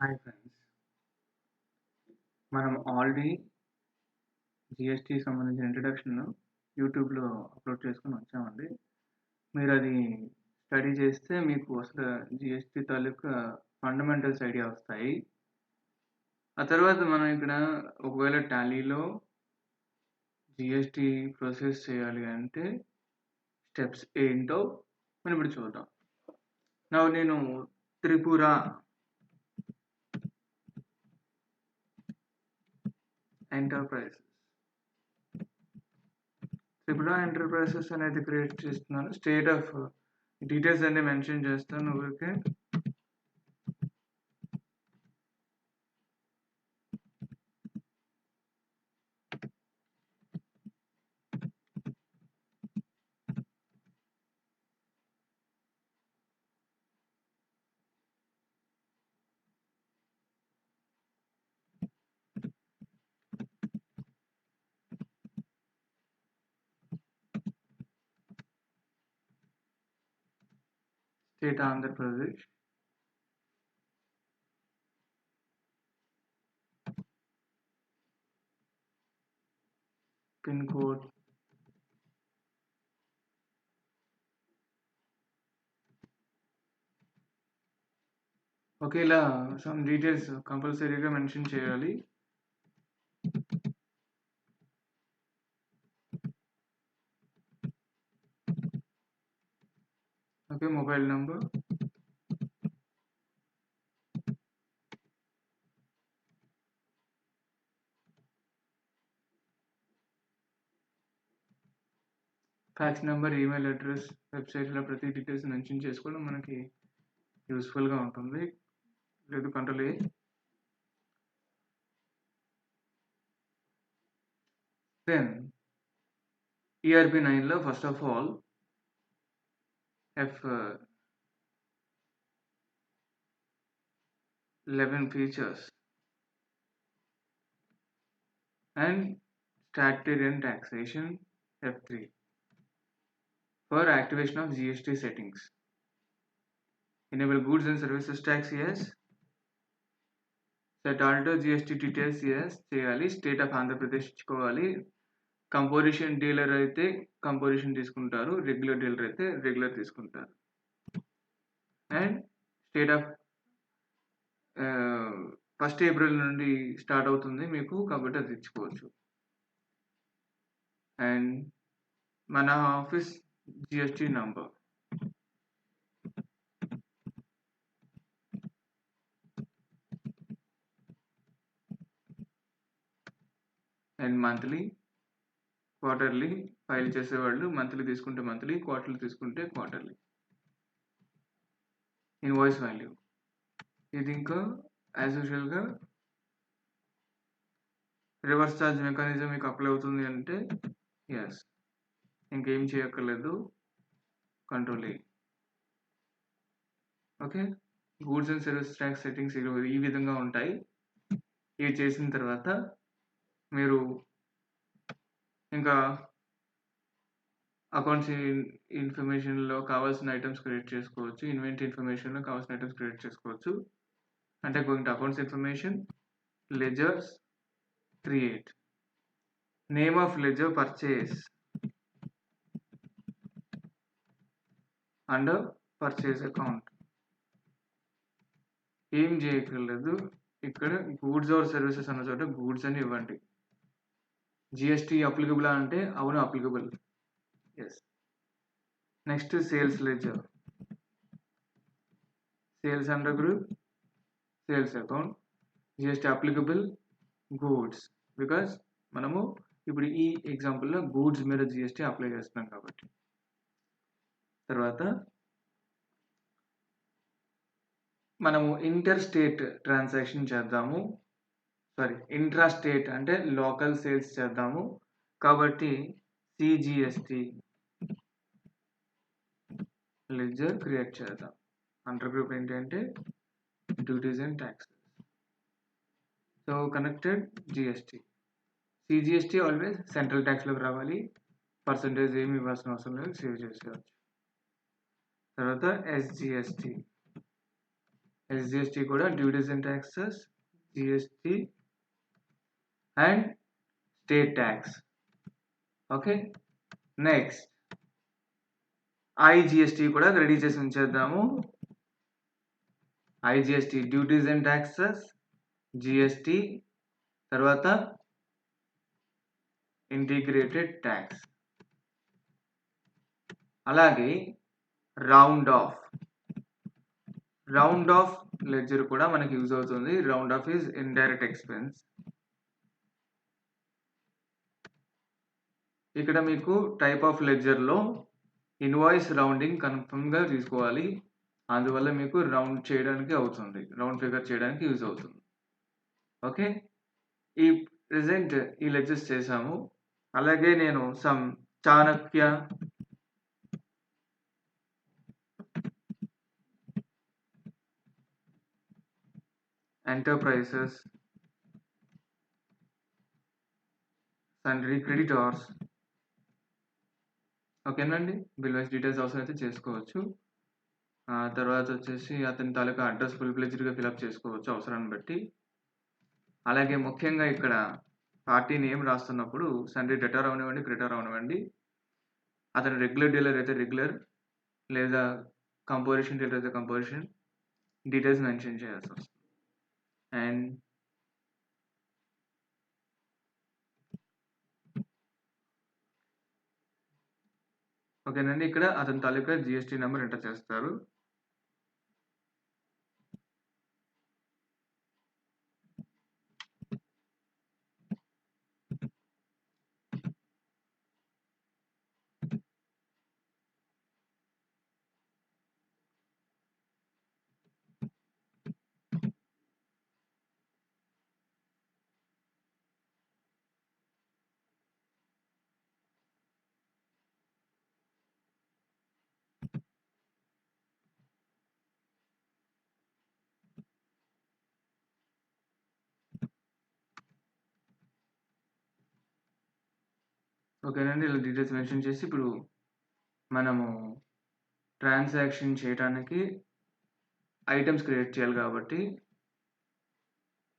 Hi friends. మనం already జీఎస్టీకి సంబంధించిన introduction యూట్యూబ్‌లో అప్‌లోడ్ చేసుకొని వచ్చామండి. మీరది స్టడీ చేస్తే మీకు అసలు జీఎస్టీ తాలూకా ఫండమెంటల్స్ ఐడియా వస్తాయి. ఆ తర్వాత మనం ఇక్కడ ఒకవేళ టాలీలో జీఎస్టీ ప్రాసెస్ చేయాలి అంటే స్టెప్స్ ఏంటో మనం ఇప్పుడు చూద్దాం. నేను త్రిపుర ఎంటర్ప్రైజెస్ అనేది క్రియేట్ చేస్తున్నాను. స్టేట్ ఆఫ్ డీటెయిల్స్ అన్ని మెన్షన్ చేస్తాను ఊరికే. State Andhra Pradesh, pin code okay. ఇలా సమ్ డీటెయిల్స్ కంపల్సరీగా మెన్షన్ చేయాలి. Okay. Mobile number, fax number, email address, వెబ్‌సైట్‌లో ప్రతి డీటెయిల్స్ మెన్షన్ చేసుకోవడం మనకి యూజ్‌ఫుల్‌గా ఉంటుంది. లేదు control A. Then ERP 9లో first of all F11 features and statutory and taxation F3 for activation of GST settings. Enable goods and services tax, yes. Set alter GST details, yes చేయాలి. State of Andhra Pradesh ఇచ్చుకోవాలి. Composition dealer అయితే composition తీసుకుంటారు, regular dealer అయితే regular తీసుకుంటారు. And state of 1st April నుండి start అవుతుంది మీకు, కాబట్టి అది ఇచ్చుకోవచ్చు. అండ్ మన office GST number, and monthly, quarterly file చేసేవాళ్ళు మంత్లీ తీసుకుంటే మంత్లీ, క్వార్టర్లీ తీసుకుంటే క్వార్టర్లీ. ఇన్వాయిస్ వాల్యూ ఇది ఇంకా యాజ్ యూజువల్గా రివర్స్ ఛార్జ్ మెకానిజం మీకు అప్లై అవుతుంది అంటే ఎస్, ఇంకేం చేయక్కర్లేదు, control A. Okay. Goods and service tax settings ఈ విధంగా ఉంటాయి. ఇవి చేసిన తర్వాత మీరు ఇంకా అకౌంట్స్ ఇన్ఫర్మేషన్లో కావాల్సిన ఐటమ్స్ క్రియేట్ చేసుకోవచ్చు. ఇన్వెంటరీ ఇన్ఫర్మేషన్లో కావాల్సిన ఐటమ్స్ క్రియేట్ చేసుకోవచ్చు. అంటే going to accounts information, ledgers, create name of ledger purchase under purchase account. ఏం చేయక్కర్లేదు, ఇక్కడ గూడ్స్ ఆర్ సర్వీసెస్ అన్న చోట గూడ్స్ అని ఇవ్వండి. జిఎస్టీ అప్లికబుల్ అంటే అవును applicable, yes. Next sales ledger, sales under group, sales account, GST applicable goods, because మనము ఇప్పుడు ఈ ఎగ్జాంపుల్లో గూడ్స్ మీద జిఎస్టీ అప్లై చేస్తున్నాం కాబట్టి. తర్వాత మనము ఇంటర్ స్టేట్ ట్రాన్సాక్షన్ చేద్దాము, ఇంట్రా స్టేట్ అంటే లోకల్ సేల్స్ చేద్దాము కాబట్టి సిజిఎస్టి లెడ్జర్ క్రియేట్ చేద్దాం. అండర్ గ్రూప్ ఏంటంటే duties and taxes. So connected GST, CGST always central ట్యాక్స్లోకి రావాలి, పర్సంటేజ్ ఏమి ఇవ్వాల్సిన అవసరం లేదు, సేవ్ చేసేవచ్చు. తర్వాత ఎస్జిఎస్టి, SGST కూడా duties and taxes, GST and state tax. Okay, next IGST కూడా రెడీ చేసి ఉంచేద్దాము. IGST duties and taxes, GST, తర్వాత ఇంటిగ్రేటెడ్ ట్యాక్స్. అలాగే రౌండ్ ఆఫ్ లెడ్జర్ కూడా మనకి యూజ్ అవుతుంది. Round of is indirect expense. ఇక్కడ మీకు టైప్ ఆఫ్ లెడ్జర్లో ఇన్వాయిస్ రౌండింగ్ కన్ఫర్మ్గా తీసుకోవాలి. అందువల్ల మీకు రౌండ్ చేయడానికి అవుతుంది, రౌండ్ ఫిగర్ చేయడానికి యూజ్ అవుతుంది. ఓకే, ఈ ప్రెజెంట్ ఈ లెడ్జర్స్ చేసాము. అలాగే నేను సమ్ చాణక్య, ఎంటర్ప్రైజెస్, సన్రీ క్రెడిటార్స్, ఓకేనండి, బిల్ వైస్ డీటెయిల్స్ అవసరం అయితే చేసుకోవచ్చు. తర్వాత వచ్చేసి అతని తాలూకా అడ్రస్ ఫుల్ ఫ్లెడ్జ్డ్గా ఫిలప్ చేసుకోవచ్చు అవసరాన్ని బట్టి. అలాగే ముఖ్యంగా ఇక్కడ పార్టీ నేమ్ రాస్తున్నప్పుడు సన్రీ డెటార్ అవనివ్వండి, క్రెడిటార్ అవనివ్వండి, అతను రెగ్యులర్ డీలర్ అయితే రెగ్యులర్, లేదా కంపోజిషన్ డీలర్ అయితే కంపోజిషన్ డీటెయిల్స్ మెన్షన్ చేయాల్సి వస్తుంది. అండ్ ఓకేనండి, ఇక్కడ అతని తాలూకా GST నెంబర్ ఎంటర్ చేస్తారు. ఓకేనండి, ఇలా డీటెయిల్స్ మెన్షన్ చేసి ఇప్పుడు మనము ట్రాన్సాక్షన్ చేయడానికి ఐటమ్స్ క్రియేట్ చేయాలి కాబట్టి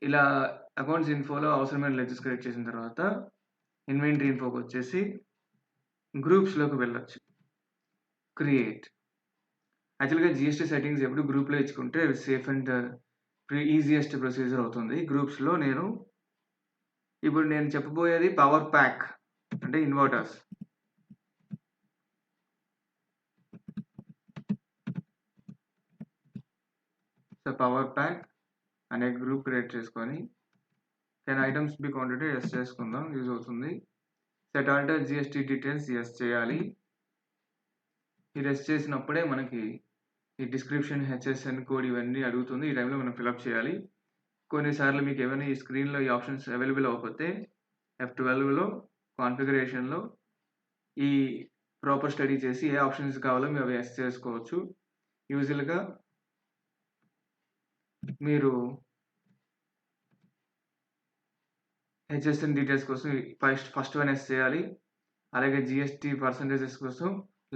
ఇలా అకౌంట్స్ ఇన్ఫోలో అవసరమైన లెడ్జర్స్ క్రియేట్ చేసిన తర్వాత ఇన్వెంటరీ ఇన్ఫోకి వచ్చేసి గ్రూప్స్లోకి వెళ్ళొచ్చు. క్రియేట్, యాక్చువల్గా GST సెట్టింగ్స్ ఎప్పుడు గ్రూప్లో ఇచ్చుకుంటే సేఫ్ అండ్ ఈజియెస్ట్ ప్రొసీజర్ అవుతుంది. గ్రూప్స్లో ఇప్పుడు నేను చెప్పబోయేది పవర్ ప్యాక్ అంటే ఇన్వర్టర్స్. సో పవర్ ప్యాక్ అనే గ్రూప్ క్రియేట్ చేసుకొని can items be counted yes చేసుకుందాం, యూజ్ అవుతుంది. Set alter GST details yes చేయాలి. ఇది ఎస్ చేసినప్పుడే మనకి ఈ డిస్క్రిప్షన్, HSN కోడ్ ఇవన్నీ అడుగుతుంది. ఈ టైంలో మనం ఫిలప్ చేయాలి. కొన్నిసార్లు మీకు ఏమైనా ఈ స్క్రీన్లో ఈ ఆప్షన్స్ అవైలబుల్ అవ్వకపోతే F12లో కాన్ఫిగరేషన్లో ఈ ప్రాపర్ స్టడీ చేసి ఏ ఆప్షన్స్ కావాలో మీరు అవి ఎస్ చేసుకోవచ్చు. యూజువల్గా మీరు HSN డీటెయిల్స్ కోసం ఫస్ట్ వన్ ఎస్ చేయాలి. అలాగే GST పర్సంటేజెస్ కోసం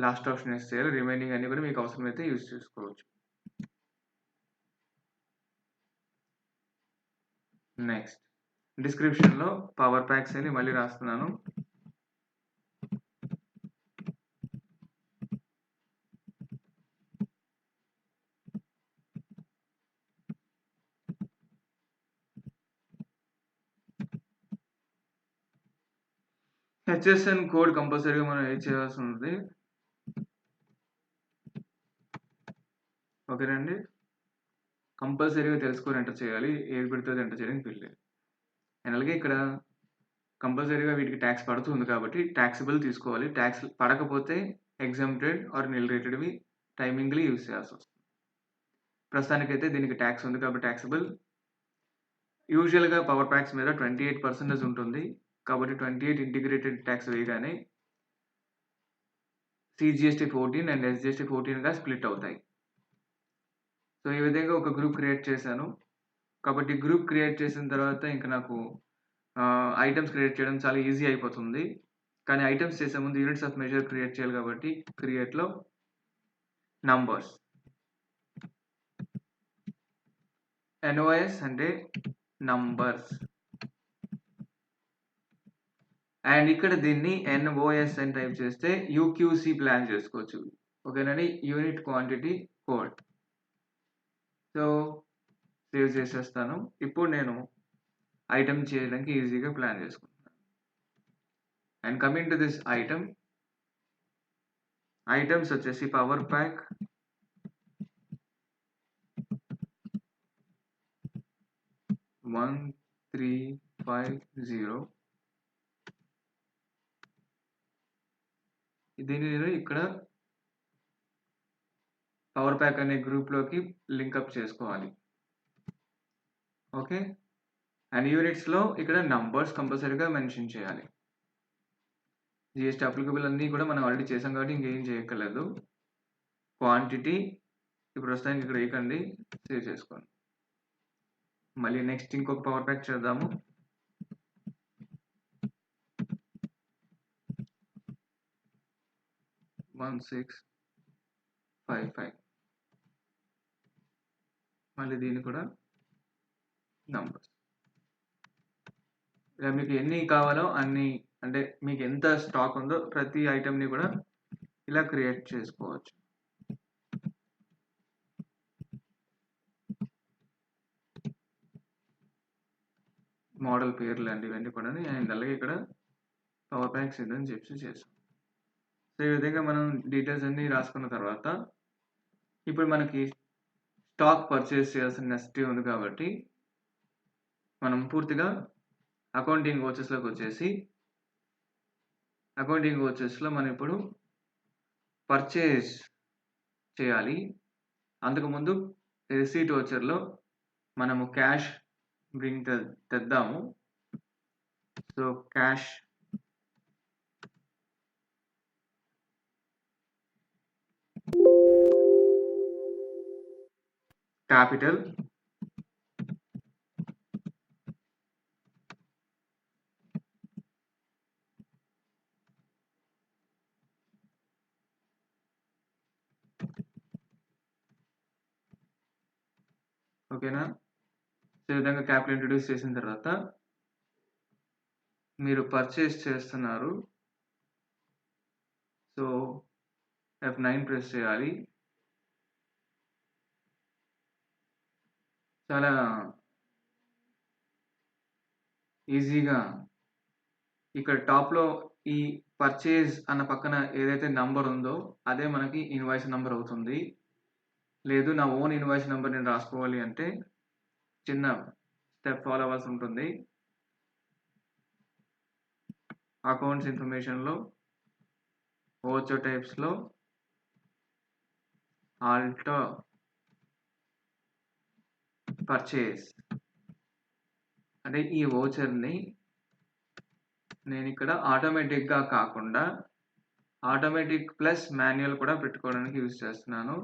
లాస్ట్ ఆప్షన్ ఎస్ చేయాలి. రిమైనింగ్ అన్ని కూడా మీకు అవసరమైతే యూజ్ చేసుకోవచ్చు. నెక్స్ట్ డిస్క్రిప్షన్లో పవర్ ప్యాక్స్ అని మళ్ళీ రాస్తున్నాను. HSN కోడ్ కంపల్సరీగా మనం ఏది చేయాల్సి ఉంది. ఓకేనండి, కంపల్సరీగా తెలుసుకొని ఎంటర్ చేయాలి. ఏది పెడితే ఎంటర్ చేయడానికి వీల్లేదు. అండ్ అలాగే ఇక్కడ కంపల్సరీగా వీటికి ట్యాక్స్ పడుతుంది కాబట్టి ట్యాక్సిబుల్ తీసుకోవాలి. ట్యాక్స్ పడకపోతే ఎగ్జామ్టెడ్ ఆర్ నిల్ రేటెడ్వి టైమింగ్లీ యూజ్ చేయాల్సి వస్తుంది. ప్రస్తుతానికైతే దీనికి ట్యాక్స్ ఉంది కాబట్టి ట్యాక్సిబుల్. యూజువల్గా పవర్ ప్యాక్స్ మీద 28% ఉంటుంది కాబట్టి 28 ఇంటిగ్రేటెడ్ ట్యాక్స్ వేయగానే CGST 14 అండ్ SGST 14గా స్ప్లిట్ అవుతాయి. సో ఈ విధంగా ఒక గ్రూప్ క్రియేట్ చేశాను. కాబట్టి గ్రూప్ క్రియేట్ చేసిన తర్వాత ఇంకా నాకు ఐటమ్స్ క్రియేట్ చేయడం చాలా ఈజీ అయిపోతుంది. కానీ ఐటమ్స్ చేసే ముందు యూనిట్స్ ఆఫ్ మెజర్ క్రియేట్ చేయాలి కాబట్టి క్రియేట్లో నంబర్స్ NOS అంటే నంబర్స్. అండ్ ఇక్కడ దీన్ని NOS అని టైప్ చేస్తే UQC ప్లాన్ చేసుకోవచ్చు. ఓకేనండి. Unit quantity code. So save చేసేస్తాను. ఇప్పుడు నేను ఐటమ్ చేయడానికి ఈజీగా ప్లాన్ చేసుకుంటున్నాను. And coming to this items వచ్చేసి పవర్ ప్యాక్, 1350. దీన్ని నేను ఇక్కడ పవర్ ప్యాక్ అనే గ్రూప్లోకి లింకప్ చేసుకోవాలి. ఓకే. అండ్ యూనిట్స్లో ఇక్కడ నంబర్స్ కంపల్సరీగా మెన్షన్ చేయాలి. GST అప్లికబుల్ అన్నీ కూడా మనం ఆల్రెడీ చేసాం కాబట్టి ఇంకేం చేయక్కర్లేదు. క్వాంటిటీ ఇప్పుడు ప్రస్తుతానికి ఇక్కడ వేయకండి, సేవ్ చేసుకోండి. మళ్ళీ నెక్స్ట్ ఇంకొక పవర్ ప్యాక్ చేద్దాము. $1655. మళ్ళీ దీన్ని కూడా నంబర్స్. ఇలా మీకు ఎన్ని కావాలో అన్ని, అంటే మీకు ఎంత స్టాక్ ఉందో ప్రతి ఐటమ్ని కూడా ఇలా క్రియేట్ చేసుకోవచ్చు. మోడల్ పేర్లు అండి ఇవన్నీ కూడా. అండ్ అలాగే ఇక్కడ పవర్ ప్యాక్స్ ఇదని చెప్పి చేస్తాం. సో ఈ విధంగా మనం డీటెయిల్స్ అన్ని రాసుకున్న తర్వాత ఇప్పుడు మనకి స్టాక్ పర్చేస్ చేయాల్సిన నెసిటీ ఉంది కాబట్టి మనం పూర్తిగా అకౌంటింగ్ వోచర్స్లోకి వచ్చేసి అకౌంటింగ్ వోచర్స్లో మనం ఇప్పుడు పర్చేస్ చేయాలి. అంతకుముందు రిసీట్ వోచర్లో మనము క్యాష్ బ్రింగ్ తెద్దాము. సో క్యాష్ క్యాపిటల్ ఓకేనా. సో ఈ విధంగా క్యాపిటల్ ఇంట్రొడ్యూస్ చేసిన తర్వాత మీరు పర్చేస్ చేస్తున్నారు. సో F9 ప్రెస్ చేయాలి. చాలా ఈజీగా ఇక్కడ టాప్లో ఈ పర్చేజ్ అన్న పక్కన ఏదైతే నంబర్ ఉందో అదే మనకి ఇన్వాయిస్ నంబర్ అవుతుంది. లేదు నా ఓన్ ఇన్వాయిస్ నంబర్ నేను రాసుకోవాలి అంటే చిన్న స్టెప్ ఫాలో అవ్వాల్సి ఉంటుంది. అకౌంట్స్ ఇన్ఫర్మేషన్లో వోచర్ టైప్స్లో ఆల్ట్ పర్చేస్ అంటే ఈ వోచర్ని నేను ఇక్కడ ఆటోమేటిక్గా కాకుండా ఆటోమేటిక్ ప్లస్ మాన్యువల్ కూడా పెట్టుకోవడానికి యూజ్ చేస్తున్నాను.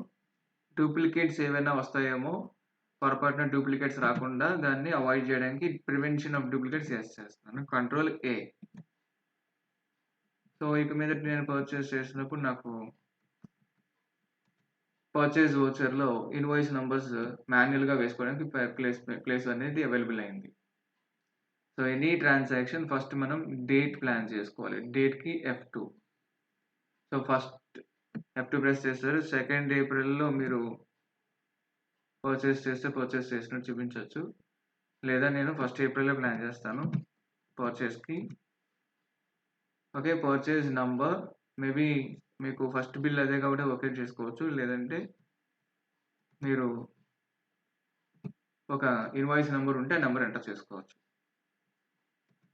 డూప్లికేట్స్ ఏవైనా వస్తాయేమో, పొరపాటున డూప్లికేట్స్ రాకుండా దాన్ని అవాయిడ్ చేయడానికి ప్రివెన్షన్ ఆఫ్ డూప్లికేట్స్ చేస్తున్నాను. Control A. సో ఇక మీద నేను పర్చేస్ చేసినప్పుడు నాకు పర్చేస్ వోచర్లో ఇన్వాయిస్ నంబర్స్ మాన్యువల్గా వేసుకోవడానికి ప్లేస్ అనేది అవైలబుల్ అయింది. సో ఎనీ ట్రాన్సాక్షన్ ఫస్ట్ మనం డేట్ ప్లాన్ చేసుకోవాలి. డేట్కి F2. So first F2 press చేస్తారు. 2nd ఏప్రిల్లో మీరు పర్చేస్ చేస్తే పర్చేస్ చేసినట్టు చూపించవచ్చు. లేదా నేను 1st ఏప్రిల్లో ప్లాన్ చేస్తాను పర్చేస్కి. ఓకే. పర్చేస్ నంబర్ మేబీ మీకు ఫస్ట్ బిల్ అదే కాబట్టి ఓకే చేసుకోవచ్చు. లేదంటే మీరు ఒక ఇన్వాయిస్ నెంబర్ ఉంటే ఆ నెంబర్ ఎంటర్ చేసుకోవచ్చు.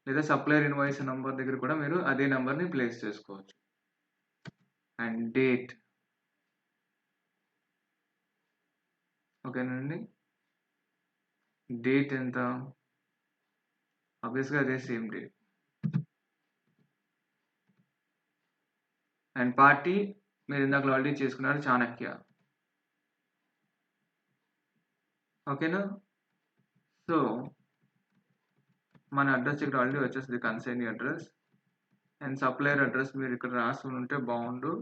లేదా సప్లయర్ ఇన్వాయిస్ నెంబర్ దగ్గర కూడా మీరు అదే నెంబర్ని ప్లేస్ చేసుకోవచ్చు. అండ్ డేట్ ఓకేనండి. డేట్ ఎంత? ఆబ్వియస్గా అదే సేమ్ డేట్. అండ్ పార్టీ మీరు ఇందాక ఆల్రెడీ చేసుకున్నారు, చాణక్య. ఓకేనా. సో మన అడ్రస్ ఇక్కడ ఆల్రెడీ వచ్చేస్తుంది, consignee address. And supplier address మీరు ఇక్కడ రాసి ఉంటే బాగుండు.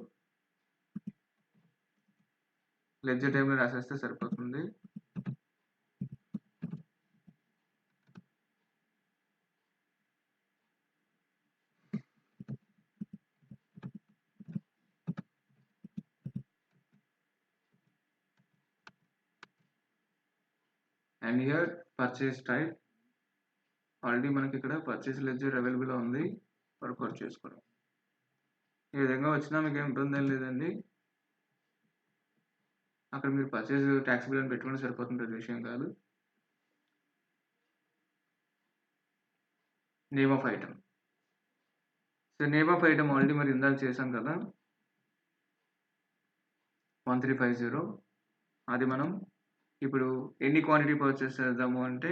లెడ్జర్ టైంలో రాసేస్తే సరిపోతుంది. And here purchase type already మనకి ఇక్కడ పర్చేస్ లెడ్జర్ అవైలబుల్ ఉంది వర్కౌట్ చేసుకోవడం. ఈ విధంగా వచ్చినా మీకు ఏం ఇబ్బంది ఏం లేదండి. అక్కడ మీరు పర్చేస్ ట్యాక్సిబుల్ అని పెట్టుకుంటే సరిపోతుంది, అది విషయం కాదు. Name of item. So name of item already మరి ఇందాక చేసాం కదా 1350. అది మనం ఇప్పుడు ఎన్ని క్వాంటిటీ పర్చేస్ చేద్దాము అంటే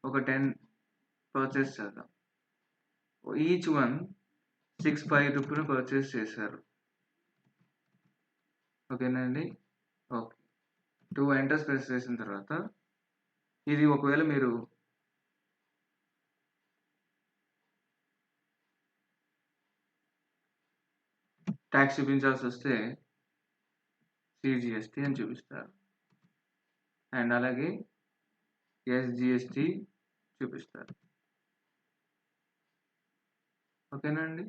ఒక 10 పర్చేస్ చేద్దాం. ఈచ్ వన్ 6 రూపీలు పర్చేస్ చేశారు. ఓకేనా అండి? ఓకే. 2 ఎంటర్స్ ప్రెస్ చేసిన తర్వాత ఇది ఒకవేళ మీరు ట్యాక్స్ చూపించాల్సి వస్తే సిజిఎస్టీ అని చూపిస్తారు. అండ్ అలాగే ఎస్జిఎస్టీ చూపిస్తారు. ఓకేనా అండి?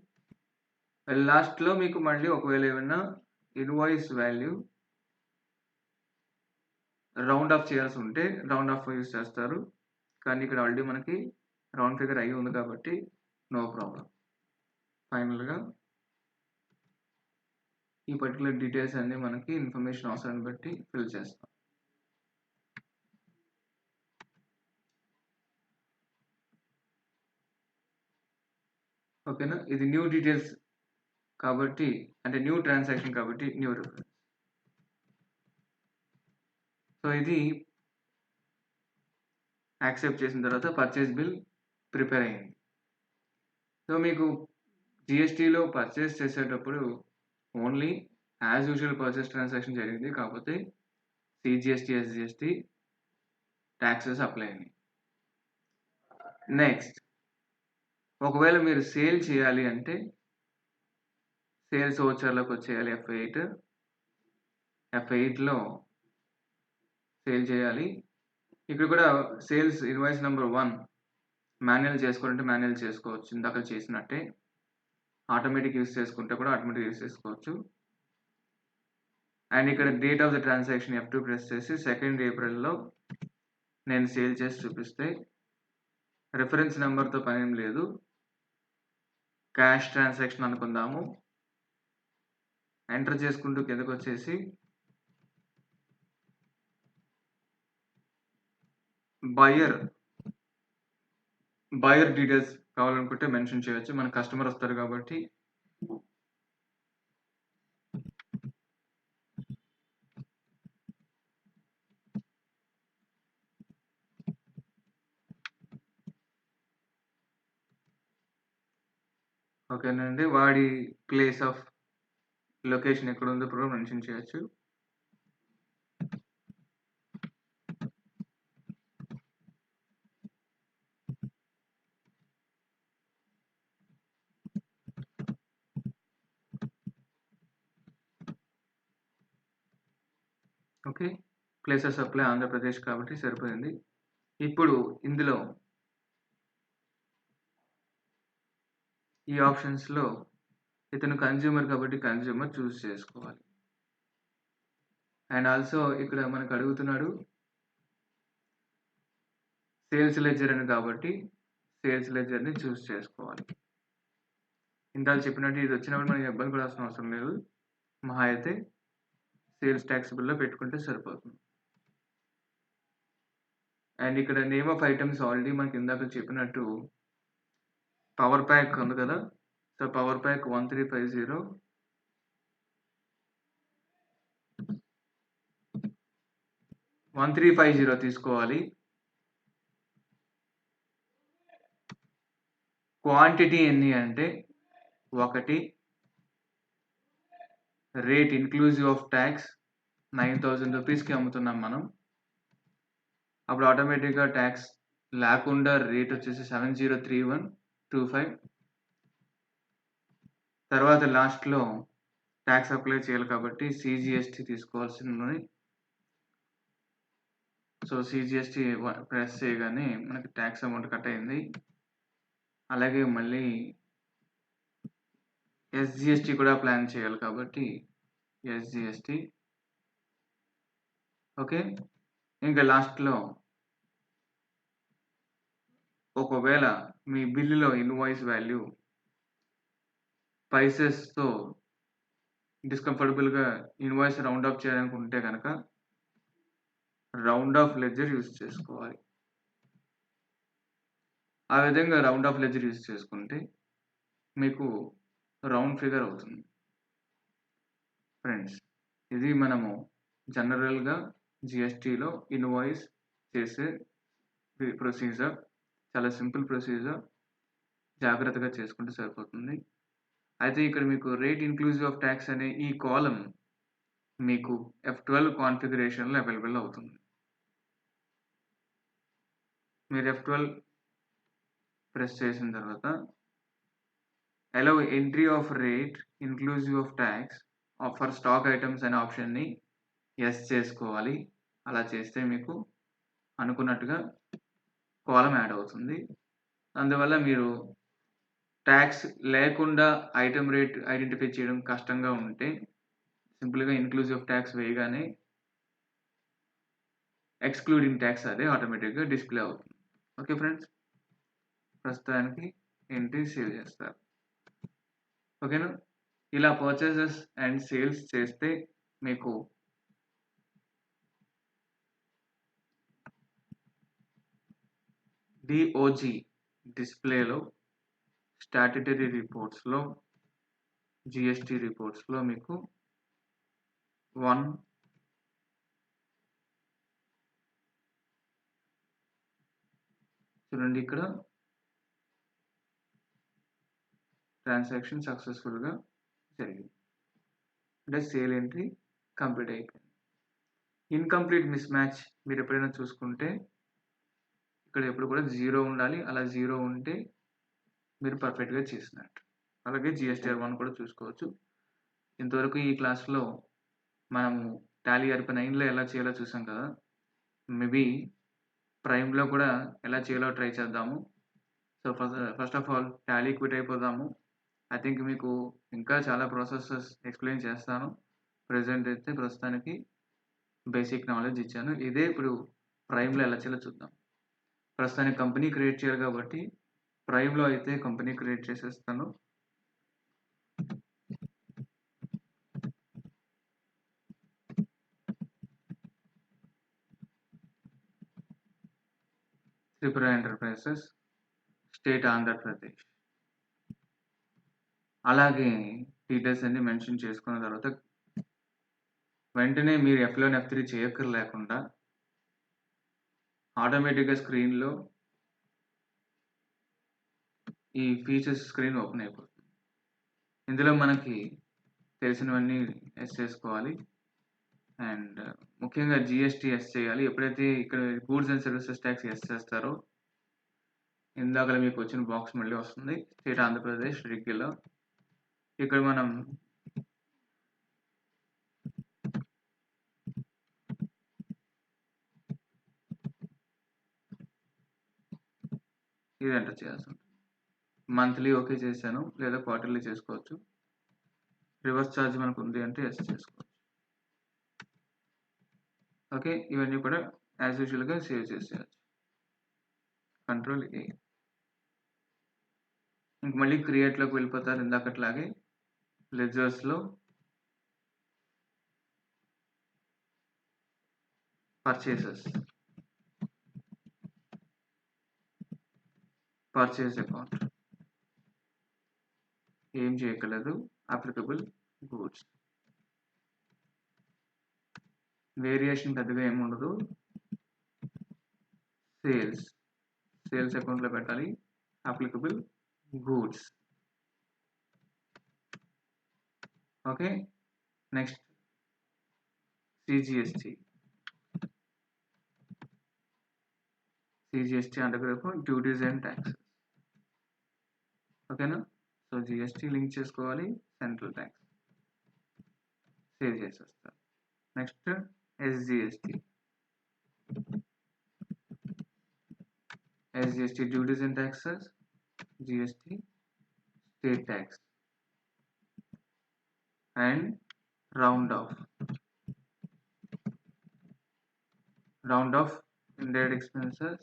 లాస్ట్లో మీకు మళ్ళీ ఒకవేళ ఏమైనా ఇన్వాయిస్ వాల్యూ రౌండ్ ఆఫ్ చేయాల్సి ఉంటే రౌండ్ ఆఫ్ యూస్ చేస్తారు. కానీ ఇక్కడ ఆల్రెడీ మనకి రౌండ్ ఫిగర్ అయ్యి ఉంది కాబట్టి నో ప్రాబ్లం. ఫైనల్గా ఈ పర్టికులర్ డీటెయిల్స్ అన్నీ మనకి ఇన్ఫర్మేషన్ అవసరాన్ని బట్టి ఫిల్ చేస్తాం. ఓకేనా? ఇది న్యూ డీటెయిల్స్ కాబట్టి, అంటే న్యూ ట్రాన్సాక్షన్ కాబట్టి న్యూ రిఫరెన్స్. సో ఇది యాక్సెప్ట్ చేసిన తర్వాత పర్చేస్ బిల్ ప్రిపేర్ అయ్యింది. సో మీకు జిఎస్టీలో పర్చేస్ చేసేటప్పుడు only as usual purchase transaction జరిగింది, కాకపోతే సిజిఎస్టీ ఎస్జిఎస్టీ ట్యాక్సెస్ అప్లై అయినాయి. నెక్స్ట్ ఒకవేళ మీరు సేల్ చేయాలి అంటే సేల్స్ ఓచర్లోకి వచ్చేయాలి. F8లో సేల్ చేయాలి. ఇక్కడ కూడా సేల్స్ ఇన్వాయిస్ నెంబర్ 1 మాన్యువల్ చేసుకోవాలంటే మాన్యువల్ చేసుకోవచ్చు, ఇందాక చేసినట్టే. ఆటోమేటిక్ యూస్ చేసుకుంటే కూడా ఆటోమేటిక్ యూస్ చేసుకోవచ్చు. అండ్ ఇక్కడ date of the transaction F2 press చేసి 2nd ఏప్రిల్లో నేను సేల్ చేసి చూపిస్తే రిఫరెన్స్ నెంబర్తో పనేం లేదు, క్యాష్ ట్రాన్సాక్షన్ అనుకుందాము. ఎంటర్ చేసుకుంటూ కిందకు వచ్చేసి బయర్ డీటెయిల్స్ కావాలనుకుంటే మెన్షన్ చేయొచ్చు. మన కస్టమర్ వస్తారు కాబట్టి ఓకేనండి. వాడి ప్లేస్ ఆఫ్ లొకేషన్ ఎక్కడ ఉందో కూడా మెన్షన్ చేయొచ్చు. Okay, place of supply Andhra Pradesh కాబట్టి సరిపోయింది. ఇప్పుడు ఇందులో ఈ ఆప్షన్స్లో ఇతను కన్జ్యూమర్ కాబట్టి కన్జ్యూమర్ చూస్ చేసుకోవాలి. అండ్ ఆల్సో ఇక్కడ మనకు అడుగుతున్నాడు సేల్స్ లెడ్జర్ అని, కాబట్టి సేల్స్ లెడ్జర్ని చూస్ చేసుకోవాలి. ఇందాక చెప్పినట్టు ఇది వచ్చినప్పుడు మనకి ఇబ్బంది పడాల్సిన అవసరం లేదు. మహా అయితే సేల్స్ ట్యాక్సిబుల్లో పెట్టుకుంటే సరిపోతుంది. అండ్ ఇక్కడ నేమ్ ఆఫ్ ఐటమ్స్ ఆల్రెడీ మనకి ఇందాక చెప్పినట్టు పవర్ ప్యాక్ ఉంది కదా. సో పవర్ ప్యాక్ 1350 తీసుకోవాలి. క్వాంటిటీ ఎన్ని అంటే 1, రేట్ ఇన్క్లూజివ్ ఆఫ్ ట్యాక్స్ 9000 రూపీస్కి అమ్ముతున్నాం మనం. అప్పుడు ఆటోమేటిక్గా ట్యాక్స్ లేకుండా రేట్ వచ్చేసి 703125. తర్వాత లాస్ట్లో ట్యాక్స్ అప్లై చేయాలి కాబట్టి సిజిఎస్టీ తీసుకోవాల్సింది. సో సిజిఎస్టీ ప్రెస్ చేయగానే మనకి ట్యాక్స్ అమౌంట్ కట్ అయింది. అలాగే మళ్ళీ ఎస్జిఎస్టీ కూడా ప్లాన్ చేయాలి కాబట్టి ఎస్జిఎస్టీ. ఓకే, ఇంకా లాస్ట్లో ఒకవేళ మీ బిల్లులో ఇన్వాయిస్ వాల్యూ పైసెస్‌తో డిస్కంఫర్టబుల్‌గా ఇన్వాయిస్ రౌండ్ ఆఫ్ చేయాలనుకుంటే గనక రౌండ్ ఆఫ్ లెడ్జర్ యూజ్ చేసుకోవాలి. ఆ విధంగా రౌండ్ ఆఫ్ లెడ్జర్ యూజ్ చేసుకుంటే మీకు రౌండ్ ఫిగర్ అవుతుంది. ఫ్రెండ్స్, ఇది మనము జనరల్‌గా జీఎస్టీలో ఇన్వాయిస్ చేసే ప్రొసీజర్. చాలా సింపుల్ ప్రొసీజర్. జాగ్రత్తగా చేసుకుంటే సరిపోతుంది. అయితే ఇక్కడ మీకు రేట్ ఇంక్లూజివ్ ఆఫ్ టాక్స్ అనే ఈ కాలమ్ మీకు F12 కాన్ఫిగరేషన్‌లో అవైలబుల్ అవుతుంది. మీరు F12 ప్రెస్ చేసిన తర్వాత allow entry of rate inclusive of talks for stock items అనే ఆప్షన్‌ని యెస్ చేసుకోవాలి. అలా చేస్తే మీకు అనుకున్నట్టుగా కాలమ్ యాడ్ అవుతుంది. అందువల్ల మీరు టాక్స్ లేకుండా ఐటెమ్ రేట్ ఐడెంటిఫై చేయడం కష్టంగా ఉంటే సింపుల్‌గా ఇంక్లూజివ్ ఆఫ్ టాక్స్ వేయగానే ఎక్స్‌క్లూడింగ్ టాక్స్ అదే ఆటోమేటిక్‌గా డిస్‌ప్లే అవుతుంది. Okay friends. ప్రస్తుతానికి ఎంట్రీ సేవ్ చేస్తారు. ఓకేనా? ఇలా పర్చేసెస్ అండ్ సేల్స్ చేస్తే మీకు డిఓజీ డిస్‌ప్లేలో స్టాట్యుటరీ రిపోర్ట్స్‌లో జీఎస్టీ రిపోర్ట్స్‌లో మీకు 1 చూడండి ఇక్కడ ట్రాన్సాక్షన్ సక్సెస్‌ఫుల్‌గా జరిగింది. అంటే సేల్ ఎంట్రీ కంప్లీట్ అయిపోయింది. ఇన్‌కంప్లీట్ మిస్ మ్యాచ్ మీరు ఎప్పుడైనా చూసుకుంటే ఇక్కడ ఎప్పుడు కూడా 0 ఉండాలి. అలా 0 ఉంటే మీరు పర్ఫెక్ట్‌గా చేసినట్టు. అలాగే జీఎస్టీఆర్ 1 కూడా చూసుకోవచ్చు. ఇంతవరకు ఈ క్లాస్‌లో మనము టాలీ RP9లో ఎలా చేయాలో చూసాం కదా! మేబీ ప్రైమ్‌లో కూడా ఎలా చేయాలో ట్రై చేద్దాము. So, first of all Tally quit అయిపోదాము. ఐ థింక్ మీకు ఇంకా చాలా ప్రాసెసెస్ ఎక్స్‌ప్లెయిన్ చేస్తాను. ప్రెజెంట్ అయితే ప్రస్తుతానికి బేసిక్ నాలెడ్జ్ ఇచ్చాను. ఇదే ఇప్పుడు ప్రైమ్‌లో ఎలా చేయాలో చూద్దాం. ప్రస్తుతానికి కంపెనీ క్రియేట్ చేయాలి కాబట్టి ప్రైమ్‌లో అయితే కంపెనీ క్రియేట్ చేసేస్తాను. Tripura enterprises, state Andhra Pradesh. అలాగే డీటెయిల్స్ అన్నీ మెన్షన్ చేసుకున్న తర్వాత వెంటనే మీరు F11, F3 చేయక్కర్లేకుండా ఆటోమేటిక్‌గా స్క్రీన్‌లో ఈ ఫీచర్స్ స్క్రీన్ ఓపెన్ అయిపోతుంది. ఇందులో మనకి తెలిసినవన్నీ యెస్ చేసుకోవాలి. అండ్ ముఖ్యంగా జీఎస్టీ యెస్ చేయాలి. ఎప్పుడైతే ఇక్కడ goods and services talks yes చేస్తారో ఇందాకల మీకు వచ్చిన బాక్స్ మళ్ళీ వస్తుంది. State Andhra Pradesh regular. ఇక్కడ మనం ఇది ఎంటర్ చేయాల్సి ఉంటుంది. మంత్లీ ఓకే చేశాను. లేదా క్వార్టర్లీ చేసుకోవచ్చు. రివర్స్ ఛార్జ్ మనకు ఉంది అంటే యెస్ చేసుకోవచ్చు. ఓకే. ఇవన్నీ కూడా యాజ్ యూజువల్‌గా సేవ్ చేసేయచ్చు. Control A. ఇంక మళ్ళీ క్రియేట్‌లోకి వెళ్ళిపోతారు ఇందాకట్లాగే. లెడ్జర్స్‌లో పర్చేసెస్. Purchase account. ఏం చేయక్కర్లేదు. Applicable goods. వేరియేషన్ పెద్దగా ఏముండదు. సేల్స్. సేల్స్ అకౌంట్‌లో పెట్టాలి. Applicable goods. Okay. Next CGST. CGST అంటే రేపు డ్యూటీస్ అండ్ టాక్సెస్. ఓకేనా? సో, జీఎస్టీ లింక్ చేసుకోవాలి. Central talks. సేవ్ చేసేస్తారు. Next SGST. SGST duties and taxes. GST state tax. And round of. Round of indirect expenses,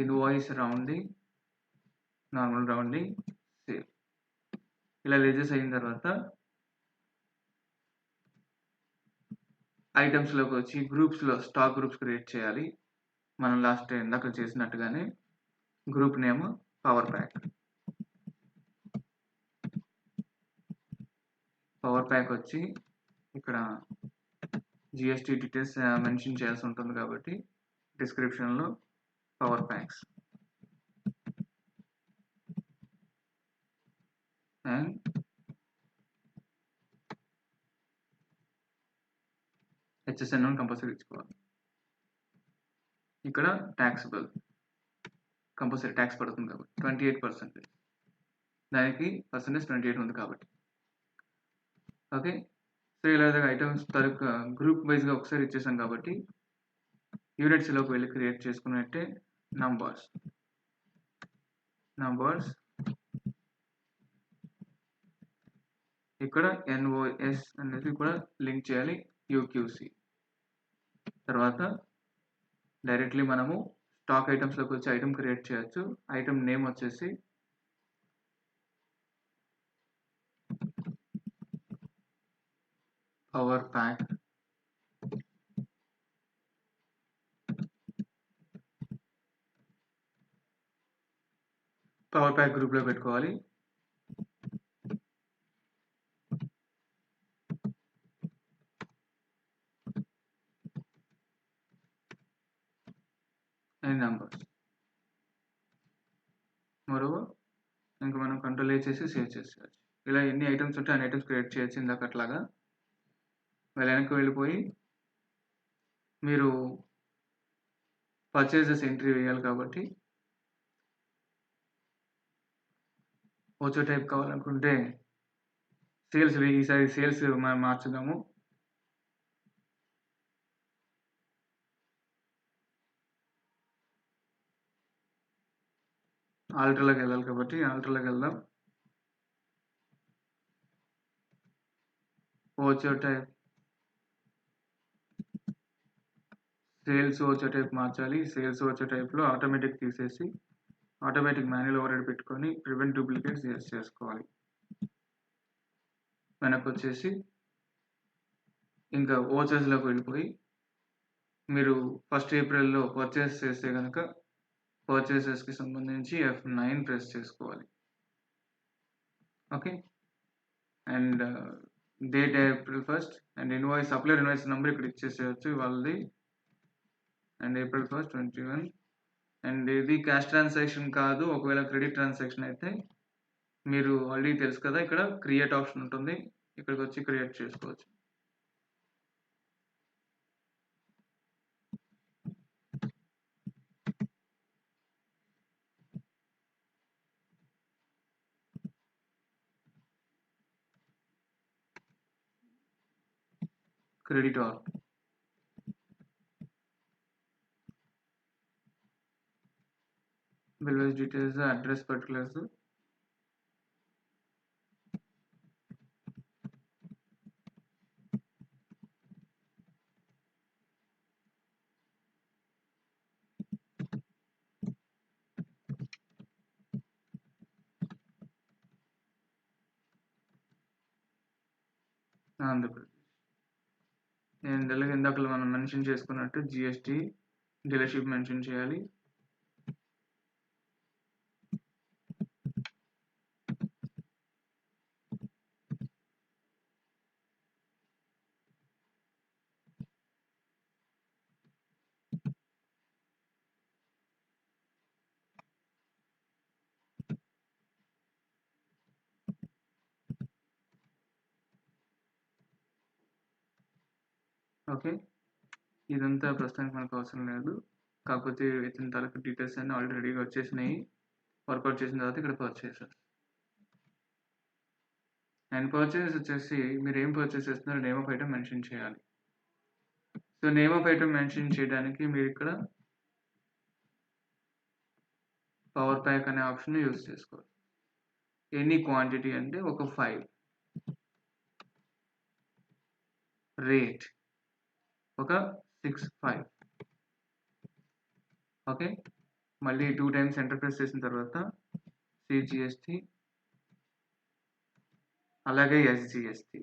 invoice rounding, normal rounding, save. ఇలా లెజెస్ అయిన తర్వాత ఐటమ్స్లోకి వచ్చి గ్రూప్స్లో స్టాక్ గ్రూప్స్ క్రియేట్ చేయాలి. మనం లాస్ట్ ఇందాక చేసినట్టుగానే group name power pack. Power pack వచ్చి ఇక్కడ జిఎస్టీ డీటెయిల్స్ మెన్షన్ చేయాల్సి ఉంటుంది కాబట్టి డిస్క్రిప్షన్లో power packs and HSN compulsory ఇచ్చుకోవాలి. ఇక్కడ ట్యాక్సిబుల్ కంపల్సరీ ట్యాక్స్ పడుతుంది కాబట్టి 28%, దానికి పర్సెంటేజ్ 28 ఉంది కాబట్టి. ఓకే, సో ఇలా ఐటమ్స్ తాలూకా గ్రూప్ వైజ్గా ఒకసారి ఇచ్చేసాం కాబట్టి యూనిట్స్లోకి వెళ్ళి క్రియేట్ చేసుకున్నట్టే నంబర్స్ ఇక్కడ ఎన్ఓఎస్ అనేది కూడా లింక్ చేయాలి యూక్యూసి. తర్వాత డైరెక్ట్లీ మనము స్టాక్ ఐటమ్స్లోకి వచ్చి ఐటమ్ క్రియేట్ చేయొచ్చు. ఐటమ్ నేమ్ వచ్చేసి పవర్ ప్యాక్ గ్రూప్లో పెట్టుకోవాలి. అండ్ నంబర్స్ మరోవర్ ఇంకా మనం కంట్రోల్ చేసి సేవ్ చేసేయచ్చు. ఇలా ఎన్ని ఐటమ్స్ ఉంటే అన్ని ఐటమ్స్ క్రియేట్ చేయొచ్చు ఇందాకట్లాగా. వెనక్కి వెళ్ళిపోయి మీరు పర్చేజెస్ ఎంట్రీ వేయాలి కాబట్టి ఓచో టైప్ కావాలనుకుంటే సేల్స్ ఈసారి సేల్స్ మనం మార్చుదాము. ఆల్టర్లోకి వెళ్ళాలి కాబట్టి ఆల్టర్లోకి వెళ్దాం. ఓచో టైప్ సేల్స్ ఓచో టైప్ మార్చాలి. సేల్స్ ఓచో టైప్లో ఆటోమేటిక్ తీసేసి ఆటోమేటిక్ మాన్యువల్ ఓవర్రైడ్ పెట్టుకొని ప్రివెంట్ డూప్లికేట్స్ చేసుకోవాలి. వెనక్కి వచ్చేసి ఇంకా ఓచర్స్లోకి వెళ్ళిపోయి మీరు 1st ఏప్రిల్లో పర్చేస్ చేస్తే కనుక పర్చేసెస్కి సంబంధించి F9 ప్రెస్ చేసుకోవాలి. Okay, and date April 1st and invoice supplier invoice number ఇక్కడ ఇచ్చేసేయచ్చు వాళ్ళది. And April 1st 21. అండ్ ఇది క్యాష్ ట్రాన్సాక్షన్ కాదు. ఒకవేళ క్రెడిట్ ట్రాన్సాక్షన్ అయితే మీరు ఆల్రెడీ తెలుసు కదా, ఇక్కడ క్రియేట్ ఆప్షన్ ఉంటుంది, ఇక్కడికి వచ్చి క్రియేట్ చేసుకోవచ్చు. Credit are bill details, address particulars, Andhra Pradesh. And అలాగే ఇందాక మనం మెన్షన్ చేసుకున్నట్టు జిఎస్టీ డీలర్షిప్ మెన్షన్ చేయాలి. ఓకే, ఇదంతా ప్రస్తుతానికి మనకు అవసరం లేదు. కాకపోతే ఇతని తాలూకు డీటెయిల్స్ అన్నీ ఆల్రెడీ రెడీగా వచ్చేసినాయి. వర్కౌట్ చేసిన తర్వాత ఇక్కడ పర్చేసెస్ అండ్ పర్చేస్ వచ్చేసి మీరు ఏం పర్చేస్ చేస్తున్నారో నేమ్ ఆఫ్ ఐటమ్ మెన్షన్ చేయాలి. So name of item mention చేయడానికి మీరు ఇక్కడ పవర్ ప్యాక్ అనే ఆప్షన్ యూజ్ చేసుకోవాలి. ఎనీ క్వాంటిటీ అంటే ఒక 5, రేట్ ఒక 6.5. ఓకే, మళ్ళీ 2 టైమ్స్ ఎంటర్ ప్రెస్ చేసిన తర్వాత సిజిఎస్టీ అలాగే ఎస్జిఎస్టీ.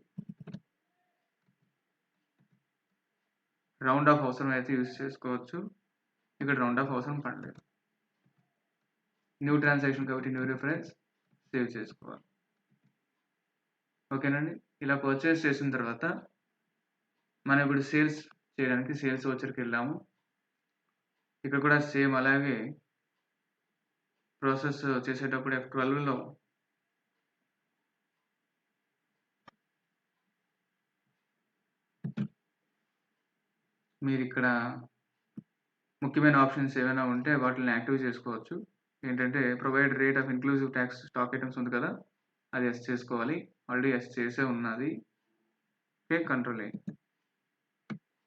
రౌండ్ ఆఫ్ అవసరం అయితే యూజ్ చేసుకోవచ్చు. ఇక్కడ రౌండ్ ఆఫ్ అవసరం పడలేదు. న్యూ ట్రాన్సాక్షన్ కాబట్టి న్యూ రిఫరెన్స్ సేవ్ చేసుకోవాలి. ఓకేనండి. ఇలా పర్చేస్ చేసిన తర్వాత మనం ఇప్పుడు సేల్స్ చేయడానికి సేల్స్ వోచర్కి వెళ్ళాము. ఇక్కడ కూడా సేమ్ అలాగే ప్రాసెస్ చేసేటప్పుడు F12లో మీరు ఇక్కడ ముఖ్యమైన ఆప్షన్స్ ఏమైనా ఉంటే వాటిని యాక్టివ్ చేసుకోవచ్చు. ఏంటంటే provide rate of inclusive tax stock items ఉంది కదా, అది ఎస్ చేసుకోవాలి. ఆల్రెడీ ఎస్ చేసే ఉన్నది. Okay, control A.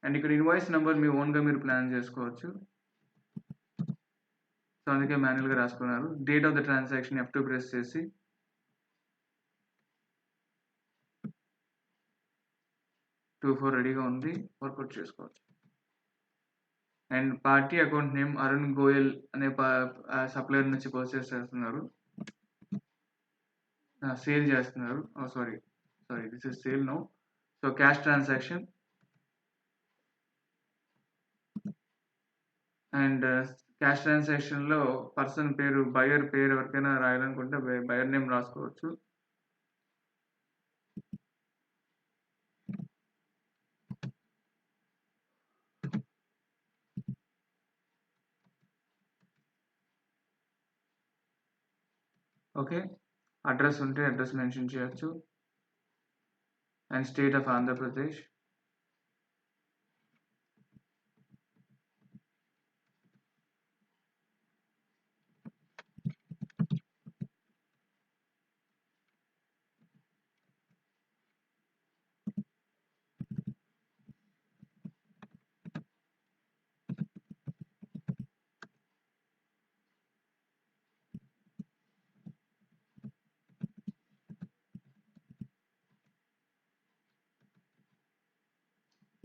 అండ్ ఇక్కడ ఇన్వాయిస్ నెంబర్ మీ ఓన్గా మీరు ప్లాన్ చేసుకోవచ్చు. సో అందుకే మాన్యువల్గా రాసుకున్నారు. Date of the transaction F2 press చేసి రెడీగా ఉంది, వర్కౌట్ చేసుకోవచ్చు. And party account name Arun Goyal అనే సప్లయర్ నుంచి పర్చేస్ చేస్తున్నారు, సేల్ చేస్తున్నారు. Sorry this is sale no. So cash transaction and cash ట్రాన్సాక్షన్లో పర్సన్ పేరు, బయర్ పేరు ఎవరికైనా రాయాలనుకుంటే బయర్ నేమ్ రాసుకోవచ్చు. ఓకే, అడ్రస్ ఉంటే అడ్రస్ మెన్షన్ చేయొచ్చు. And state of Andhra Pradesh.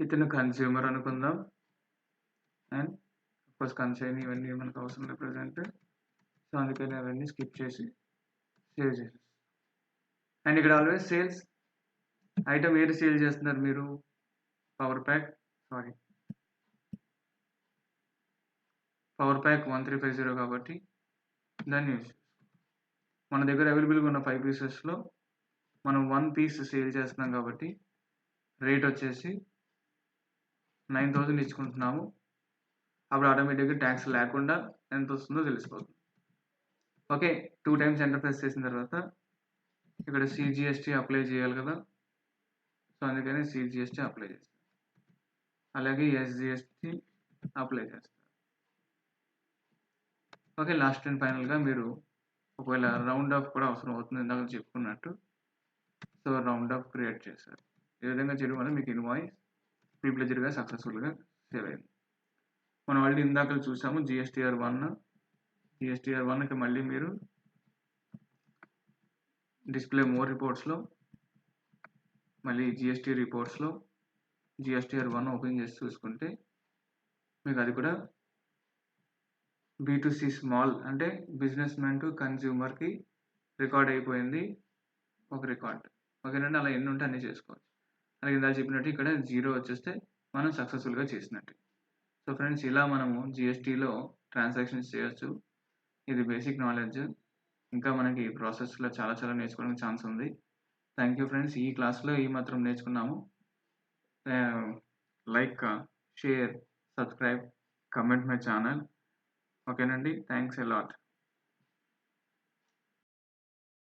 ఇతను కన్స్యూమర్ అనుకుందాం. అండ్ ఫస్ట్ కన్సైన్ ఇవన్నీ మనకు అవసరం లేదు ప్రజెంట్. సో అందుకని అవన్నీ స్కిప్ చేసి సేవ్ చేసేసి. అండ్ ఇక్కడ ఆల్వేస్ సేల్స్ ఐటమ్ ఏది సేల్ చేస్తున్నారు మీరు? పవర్ ప్యాక్ 1350 కాబట్టి దాన్ని యూజ్. మన దగ్గర అవైలబుల్గా ఉన్న 5 పీసెస్లో మనం 1 పీస్ సేల్ చేస్తున్నాం కాబట్టి రేట్ వచ్చేసి 9000 ఇచ్చుకుంటున్నాము. అప్పుడు ఆటోమేటిక్గా ట్యాక్స్ లేకుండా ఎంత వస్తుందో తెలిసిపోతుంది. ఓకే, 2 టైమ్స్ ఎంటర్ ప్రెస్ చేసిన తర్వాత ఇక్కడ సిజిఎస్టీ అప్లై చేయాలి కదా, సో అందుకని సిజిఎస్టీ అప్లై చేస్తాం. అలాగే ఎస్జిఎస్టీ అప్లై చేస్తాం. ఓకే, లాస్ట్ అండ్ ఫైనల్గా మీరు ఒకవేళ రౌండ్ ఆఫ్ కూడా అవసరం అవుతుంది, ఇందాక చెప్పుకున్నట్టు. సో రౌండ్ ఆఫ్ క్రియేట్ చేశారు. ఈ విధంగా చేయడం వల్ల మీకు ఇన్వాయిస్ ప్రీప్లెజర్గా సక్సెస్ఫుల్గా సేవ్ అయింది. మనం ఆల్రెడీ ఇందాక చూసాము GSTR1కి మళ్ళీ మీరు డిస్ప్లే మోర్ రిపోర్ట్స్లో మళ్ళీ GST రిపోర్ట్స్లో GSTR1 ఓపెన్ చేసి చూసుకుంటే మీకు అది కూడా B2C స్మాల్ అంటే బిజినెస్ మ్యాన్ టు కన్జ్యూమర్కి రికార్డ్ అయిపోయింది ఒక రికార్డ్. ఓకేనండి, అలా ఎన్ని ఉంటే అన్నీ చేసుకోవచ్చు. అలాగే ఇందాక చెప్పినట్టు ఇక్కడ 0 వచ్చేస్తే మనం సక్సెస్ఫుల్గా చేసినట్టు. సో ఫ్రెండ్స్, ఇలా మనము GSTలో ట్రాన్సాక్షన్స్ చేయొచ్చు. ఇది బేసిక్ నాలెడ్జ్. ఇంకా మనకి ప్రాసెస్లో చాలా నేర్చుకోవడానికి ఛాన్స్ ఉంది. Thank you friends. ఈ క్లాస్లో ఈ మాత్రం నేర్చుకున్నాము. Like, share, subscribe, comment my channel. ఓకేనండి, థ్యాంక్స్ ఎ లాట్.